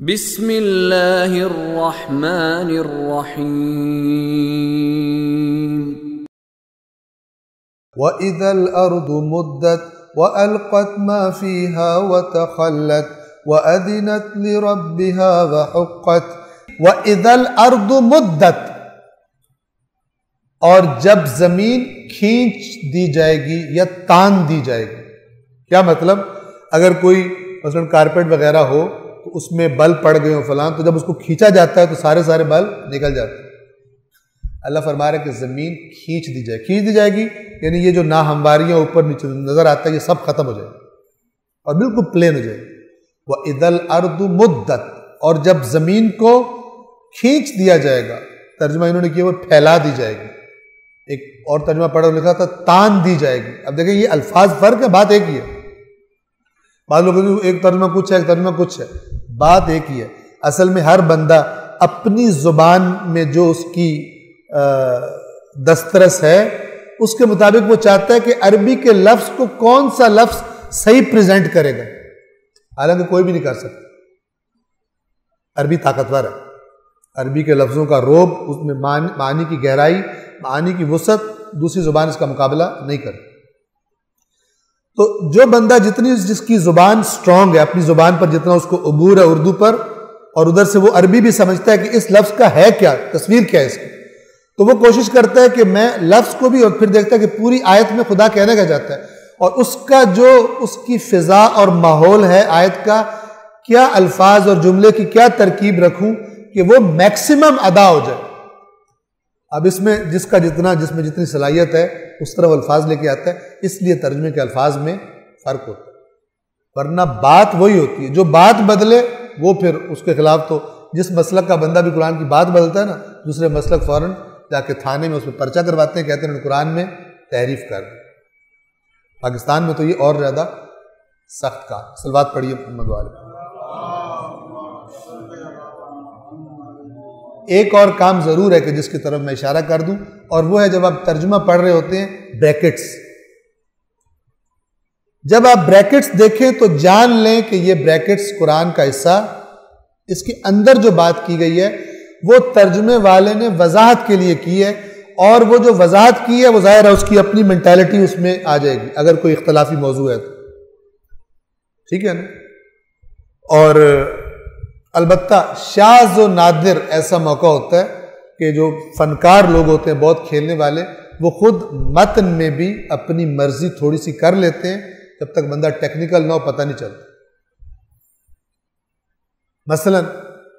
بسم اللہ الرحمن الرحیم وَإِذَا الْأَرْضُ مُدَّتْ وَأَلْقَتْ مَا فِيهَا وَتَخَلَّتْ وَأَذِنَتْ لِرَبِّهَا وَحُقَّتْ وَإِذَا الْأَرْضُ مُدَّتْ، اور جب زمین کھینچ دی جائے گی یا تان دی جائے گی۔ کیا مطلب؟ اگر کوئی مثلا کارپیٹ وغیرہ ہو تو اس میں بل پڑ گئے ہوں فلان، تو جب اس کو کھینچا جاتا ہے تو سارے بل نکل جاتے ہیں۔ اللہ فرما رہا ہے کہ زمین کھینچ دی جائے گی، یعنی یہ جو ناہمواریاں اوپر نیچے نظر آتا ہے یہ سب ختم ہو جائے گی اور بالکل پلین ہو جائے گی۔ وَإِذَا الْأَرْضُ مُدَّتْ، اور جب زمین کو کھینچ دیا جائے گا، ترجمہ انہوں نے کیا وہ پھیلا دی جائے گی۔ ایک اور ترجمہ پڑھا لکھا تھا تان دی جائے گی۔ اب دیکھیں یہ الفاظ فرق ہے، بات ایک ہی ہے۔ بعض لوگوں کو ایک ترجمہ کچھ ہے ایک ترجمہ کچھ ہے، بات ایک ہی ہے۔ اصل میں ہر بندہ اپنی زبان میں جو اس کی دسترس ہے اس کے مطابق وہ چاہتا ہے کہ عربی کے لفظ کو کون سا لفظ صحیح پریزنٹ کرے گا، حالانکہ کوئی بھی نہیں کر سکتا۔ عربی طاقتور ہے، عربی کے لفظوں کا روب، اس میں معنی کی گہرائی، معنی کی وسعت دوسری زبان اس کا مقابلہ نہیں کرتی۔ تو جو بندہ جس کی زبان سٹرونگ ہے، اپنی زبان پر جتنا اس کو عبور ہے اردو پر، اور ادھر سے وہ عربی بھی سمجھتا ہے کہ اس لفظ کا ہے کیا، تصویر کیا ہے اس کی، تو وہ کوشش کرتا ہے کہ میں لفظ کو بھی، اور پھر دیکھتا ہے کہ پوری آیت میں خدا کہنا کیا چاہتا ہے، اور اس کا جو اس کی فضا اور ماحول ہے آیت کا، کیا الفاظ اور جملے کی کیا ترکیب رکھوں کہ وہ میکسیمم ادا ہو جائے۔ اب اس میں جس میں جتنی صلاحیت ہے اس طرح الفاظ لے کے آتا ہے، اس لیے ترجمے کے الفاظ میں فرق ہوتا ہے، ورنہ بات وہی ہوتی ہے۔ جو بات بدلے وہ پھر اس کے خلاف، تو جس مسلک کا بندہ بھی قرآن کی بات بدلتا ہے نا، دوسرے مسلک فوراً جا کے تھانے میں اس میں پرچہ کرواتے ہیں، کہتے ہیں قرآن میں تحریف کر دی۔ پاکستان میں تو یہ اور زیادہ سخت کا۔ صلوات پڑھیے محمد والے۔ ایک اور کام ضرور ہے کہ جس کی طرف میں اشارہ کر دوں، اور وہ ہے جب آپ ترجمہ پڑھ رہے ہوتے ہیں بریکٹس، جب آپ بریکٹس دیکھیں تو جان لیں کہ یہ بریکٹس قرآن کا حصہ، اس کے اندر جو بات کی گئی ہے وہ ترجمے والے نے وضاحت کے لیے کی ہے، اور وہ جو وضاحت کی ہے وہ ظاہر ہے اس کی اپنی مینٹالٹی اس میں آ جائے گی اگر کوئی اختلافی موضوع ہے تو، ٹھیک ہے نا۔ اور البتہ شاذ و نادر ایسا موقع ہوتا ہے کہ جو فنکار لوگ ہوتے ہیں، بہت کھیلنے والے، وہ خود متن میں بھی اپنی مرضی تھوڑی سی کر لیتے ہیں، جب تک بندہ ٹیکنیکل نہ ہو پتہ نہیں چلتا۔ مثلا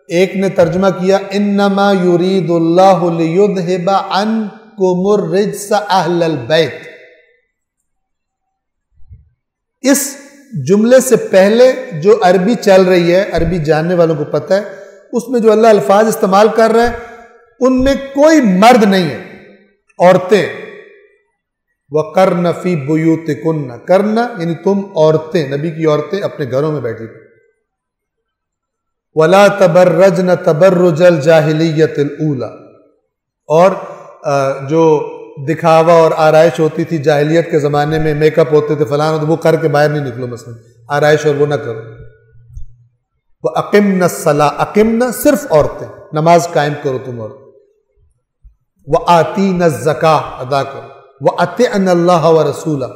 ایک نے ترجمہ کیا انما یرید اللہ لیذھب عنکم الرجس اہل البیت، اس جملے سے پہلے جو عربی چل رہی ہے، عربی جاننے والوں کو پتہ ہے، اس میں جو اللہ الفاظ استعمال کر رہا ہے ان میں کوئی مرد نہیں ہے، عورتیں۔ وَقَرْنَ فِي بُيُوتِكُنَّ، کرنا یعنی تم عورتیں، نبی کی عورتیں اپنے گھروں میں بیٹھی تھیں۔ وَلَا تَبَرَّجْنَ تَبَرُّجَ الْجَاهِلِيَّةِ الْأُولَى، اور جو دکھاوا اور آرائش ہوتی تھی جاہلیت کے زمانے میں، میک اپ ہوتے تھے فلاں، وہ کر کے باہر نہیں نکلو، مثلا آرائش اور وہ نہ کرو۔ وَأَقِمْنَ الصَّلَاةَ، اقمنا صرف عورتیں، نماز قائم کرو تم عورتیں۔ وَآتِينَ الزَّكَاةَ، ادا کرو۔ وَأَطِعْنَ اللَّهَ وَرَسُولَهُ،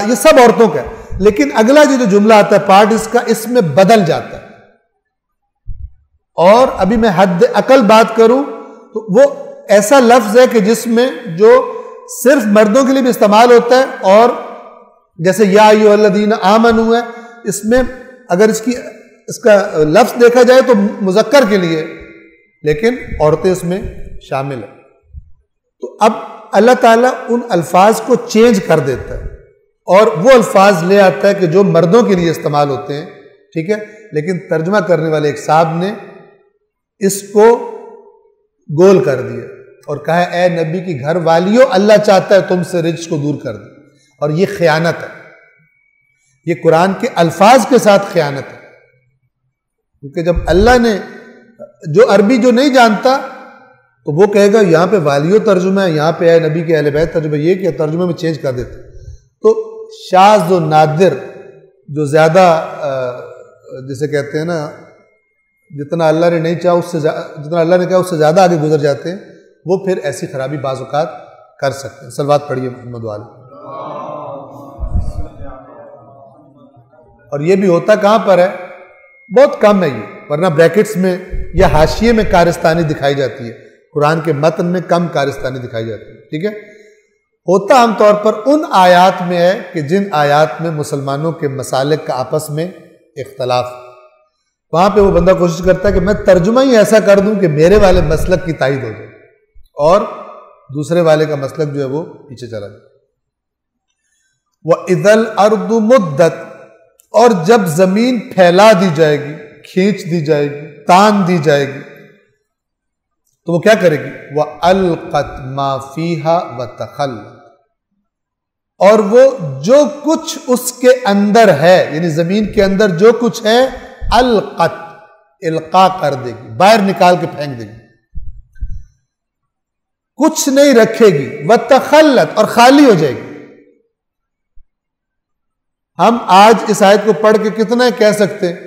یہ سب عورتوں کا ہے، لیکن اگلا جو جملہ آتا ہے پارٹ اس کا، اس میں بدل جاتا ہے۔ اور ابھی میں حد عقل بات کروں تو وہ ایسا لفظ ہے کہ جس میں جو صرف مردوں کے لیے بھی استعمال ہوتا ہے، اور جیسے یا ایھا الذین آمنوا ہے، اس میں اگر اس کا لفظ دیکھا جائے تو مذکر کے لیے، لیکن عورتیں اس میں شامل ہیں۔ تو اب اللہ تعالیٰ ان الفاظ کو چینج کر دیتا ہے اور وہ الفاظ لے آتا ہے کہ جو مردوں کے لیے استعمال ہوتے ہیں، ٹھیک ہے، لیکن ترجمہ کرنے والے ایک صاحب نے اس کو گول کر دیا اور کہا اے نبی کی گھر والیوں، اللہ چاہتا ہے تم سے رجس کو دور کر دے، اور یہ خیانت ہے، یہ قرآن کے الفاظ کے ساتھ خیانت ہے، کیونکہ جب اللہ نے جو عربی جو نہیں جانتا تو وہ کہے گا یہاں پہ والیوں ترجمہ ہے، یہاں پہ اے نبی کے اہل بیت ترجمہ، یہ کیا ترجمے میں چینج کر دیتے۔ تو شاذ و نادر جو زیادہ جسے کہتے ہیں نا جتنا اللہ نے نہیں چاہا اس سے جتنا اللہ نے کہا اس سے زیادہ آگے گزر جاتے ہیں، وہ پھر ایسی خرابی بعض اوقات کر سکتے ہیں۔ صلوات پڑھیے محمد والے۔ اور یہ بھی ہوتا کہاں پر ہے؟ بہت کم ہے یہ، ورنہ بریکٹس میں یا حاشیے میں کارستانی دکھائی جاتی ہے، قرآن کے متن میں کم کارستانی دکھائی جاتی ہے، ٹھیک ہے۔ ہوتا عام طور پر ان آیات میں ہے کہ جن آیات میں مسلمانوں کے مسالک کا آپس میں اختلاف، وہاں پہ وہ بندہ کوشش کرتا ہے کہ میں ترجمہ ہی ایسا کر دوں کہ میرے والے مسلک کی تائید ہو جائے اور دوسرے والے کا مسلک جو ہے وہ پیچھے چلا جائے۔ وَإِذَا الْأَرْضُ مُدَّتْ، اور جب زمین پھیلا دی جائے گی، کھینچ دی جائے گی، تان دی جائے گی، تو وہ کیا کرے گی؟ وَأَلْقَتْ مَا فِيهَا وَتَخَلَّتْ، اور وہ جو کچھ اس کے اندر ہے، یعنی زمین کے اندر جو کچھ ہے، القت، القا کر دے گی، باہر نکال کے پھینک دے گی، کچھ نہیں رکھے گی، وَتَخَلَّتْ، اور خالی ہو جائے گی۔ ہم آج اس آیت کو پڑھ کے کتنا کہہ سکتے ہیں؟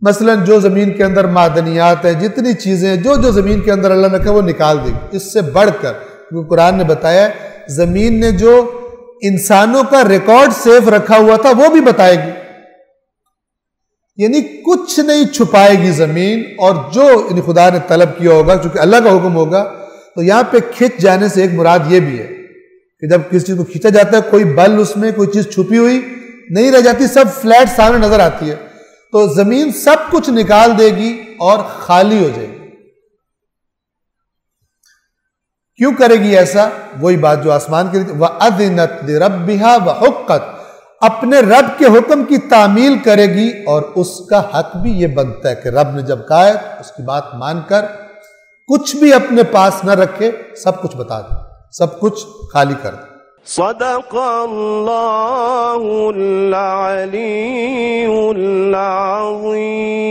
مثلا جو زمین کے اندر معدنیات ہیں، جتنی چیزیں ہیں، جو زمین کے اندر اللہ نے کہا وہ نکال دے گی۔ اس سے بڑھ کر کیونکہ قرآن نے بتایا زمین نے جو انسانوں کا ریکارڈ سیف رکھا ہوا تھا وہ بھی بتائے گی، یعنی کچھ نہیں چھپائے گی زمین، اور جو خدا نے طلب کیا ہوگا چونکہ اللہ کا حکم ہوگا۔ تو یہاں پہ کھنچ جانے سے ایک مراد یہ بھی ہے کہ جب کسی چیز کو کھینچا جاتا ہے کوئی بل اس میں کوئی چیز چھپی ہوئی نہیں رہ جاتی، سب فلیٹ سامنے نظر آتی ہے، تو زمین سب کچھ نکال دے گی اور خالی ہو جائے گی۔ کیوں کرے گی ایسا؟ وہی بات جو آسمان کی وَأَذِنَتْ لِرَبِّهَا وَحُقَّتْ، اپنے رب کے حکم کی تعمیل کرے گی، اور اس کا حق بھی یہ بنتا ہے کہ رب نے جب کہا ہے اس کی بات مان کر کچھ بھی اپنے پاس نہ رکھے، سب کچھ بتا دے، سب کچھ خالی کر دے۔ صدق اللہ العلی العظیم۔